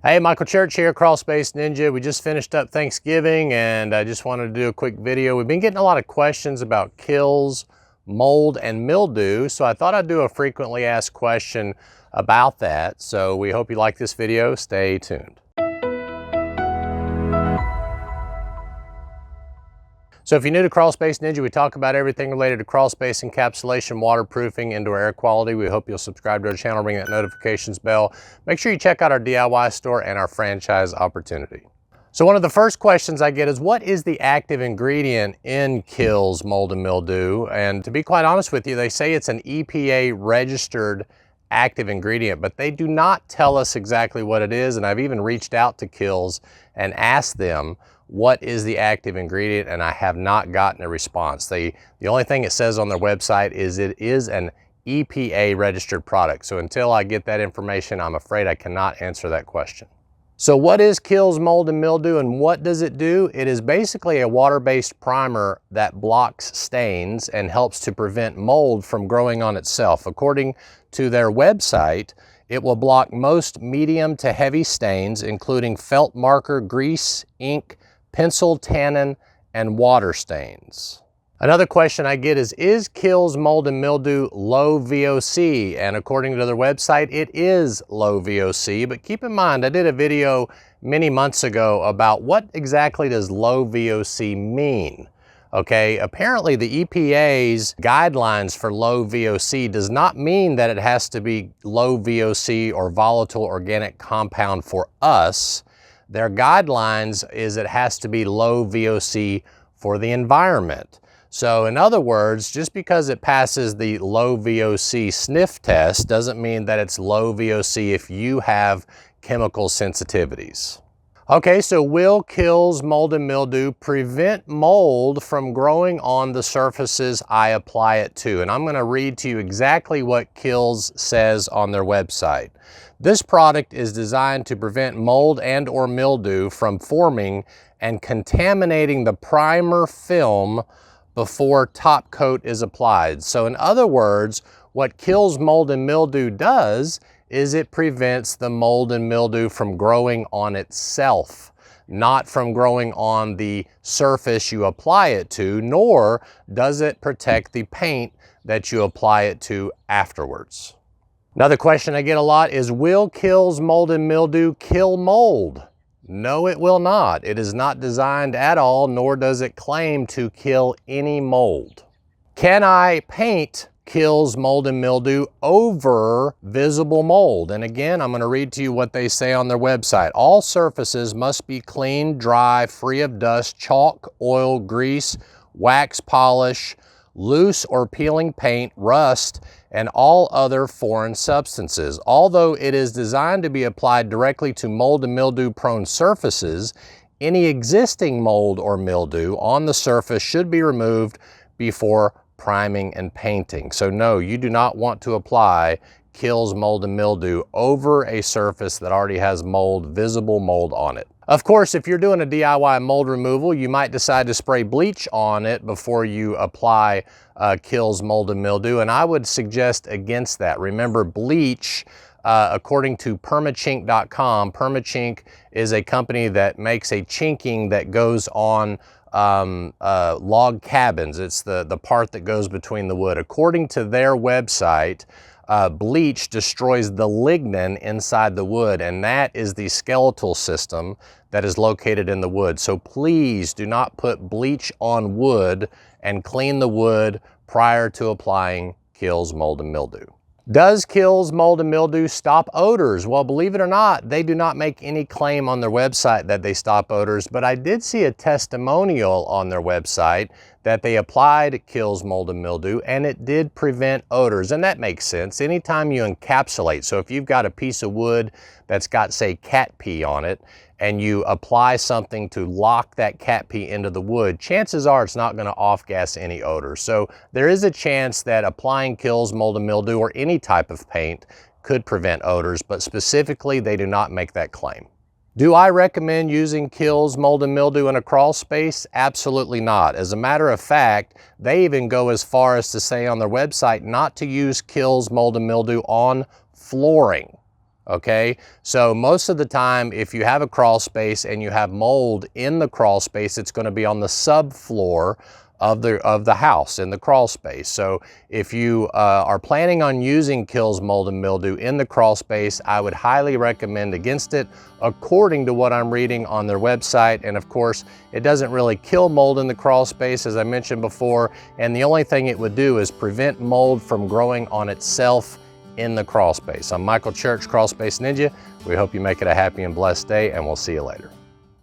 Hey, Michael Church here, Crawl Space Ninja. We just finished up Thanksgiving and I just wanted to do a quick video. We've been getting a lot of questions about kills, mold, and mildew, so I thought I'd do a frequently asked question about that. So we hope you like this video. Stay tuned. So if you're new to Crawl Space Ninja, we talk about everything related to crawl space encapsulation, waterproofing, indoor air quality. We hope you'll subscribe to our channel, ring that notifications bell. Make sure you check out our DIY store and our franchise opportunity. So one of the first questions I get is, what is the active ingredient in Kilz mold and mildew? And to be quite honest with you, they say it's an EPA registered active ingredient, but they do not tell us exactly what it is. And I've even reached out to Kilz and asked them, what is the active ingredient? And I have not gotten a response. The only thing it says on their website is it is an EPA registered product. So until I get that information, I'm afraid I cannot answer that question. So what is Kilz mold and mildew and what does it do? It is basically a water-based primer that blocks stains and helps to prevent mold from growing on itself. According to their website, it will block most medium to heavy stains, including felt marker, grease, ink, pencil, tannin, and water stains. Another question I get is Kilz mold and mildew low VOC? And according to their website, it is low VOC, but keep in mind, I did a video many months ago about what exactly does low VOC mean. Okay, apparently the EPA's guidelines for low VOC does not mean that it has to be low VOC or volatile organic compound for us. Their guidelines is it has to be low VOC for the environment. So in other words, just because it passes the low VOC sniff test doesn't mean that it's low VOC if you have chemical sensitivities. Okay, so will Kilz mold and mildew prevent mold from growing on the surfaces I apply it to? And I'm going to read to you exactly what Kilz says on their website. This product is designed to prevent mold and or mildew from forming and contaminating the primer film before top coat is applied. So in other words, what Kilz mold and mildew does is it prevents the mold and mildew from growing on itself, not from growing on the surface you apply it to, nor does it protect the paint that you apply it to afterwards. Another question I get a lot is, will Kilz mold and mildew kill mold? No, it will not. It is not designed at all, nor does it claim to kill any mold. Can I paint Kilz mold and mildew over visible mold? And again, I'm going to read to you what they say on their website. All surfaces must be clean, dry, free of dust, chalk, oil, grease, wax polish, loose or peeling paint, rust, and all other foreign substances. Although it is designed to be applied directly to mold and mildew prone surfaces, any existing mold or mildew on the surface should be removed before priming and painting. So no, you do not want to apply Kilz mold and mildew over a surface that already has mold, visible mold on it. Of course, if you're doing a DIY mold removal, you might decide to spray bleach on it before you apply Kilz mold and mildew, and I would suggest against that. Remember, bleach, according to permachink.com, Permachink is a company that makes a chinking that goes on log cabins. It's the part that goes between the wood. According to their website, bleach destroys the lignin inside the wood, and that is the skeletal system that is located in the wood. So please do not put bleach on wood and clean the wood prior to applying Kilz mold and mildew. Does Kilz mold and mildew stop odors? Well, believe it or not, they do not make any claim on their website that they stop odors, but I did see a testimonial on their website that they applied Kilz mold and mildew and it did prevent odors, and that makes sense. Anytime you encapsulate, so if you've got a piece of wood that's got, say, cat pee on it, and you apply something to lock that cat pee into the wood, chances are it's not going to off-gas any odor. So there is a chance that applying Kilz mold and mildew or any type of paint could prevent odors, but specifically they do not make that claim. Do I recommend using Kilz mold and mildew in a crawl space? Absolutely not. As a matter of fact, they even go as far as to say on their website not to use Kilz mold and mildew on flooring. Okay, so most of the time, if you have a crawl space and you have mold in the crawl space, it's going to be on the subfloor of the house in the crawl space. So if you are planning on using Kilz mold and mildew in the crawl space, I would highly recommend against it, according to what I'm reading on their website. And of course, it doesn't really kill mold in the crawl space, as I mentioned before, and the only thing it would do is prevent mold from growing on itself in the crawl space. I'm Michael Church, Crawl Space Ninja. We hope you make it a happy and blessed day, and we'll see you later.